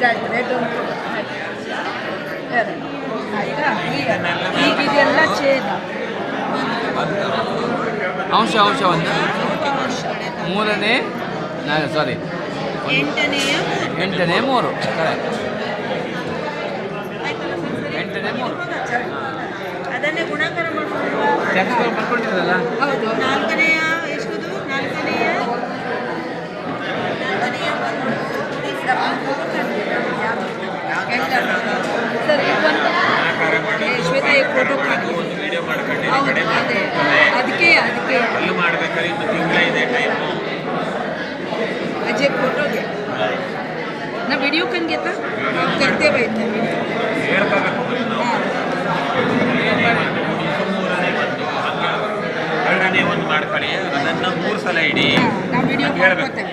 ಇದಾಯ್ತು ರೆಡ್ ಉಂಟು ಆಯ್ತಾ ಈಗ ಇದೆಲ್ಲ ಛೇದ ಅಂಶ ಒಂದು ಮೂರನೇ ಸಾರಿ 8ನೇ 3 ಕರೆಕ್ಟ್ 8ನೇ 3 ಅದನ್ನೇ ಗುಣಾಕಾರ ಮಾಡ್ಕೊಂಡಿರಲ್ಲ ಹೌದು ನಾಲ್ಕನೆಯ ಎಷ್ಟುದು ನಾಲ್ಕನೆಯ ಸರ್ ಶ್ವೇತಾ ಈ ಫೋಟೋ ಹೌದು ಅದೇ ಅದಕ್ಕೆ अजय फोटो दे ना वीडियो कन घेता करते बायता ಒಂದು ಮಾಡ್ಕೊಳ್ಳಿ ಅದನ್ನ 3 ಸಲ ಇಡಿ ನಾವು ವಿಡಿಯೋ ಮಾಡ್ಕೊತೇವೆ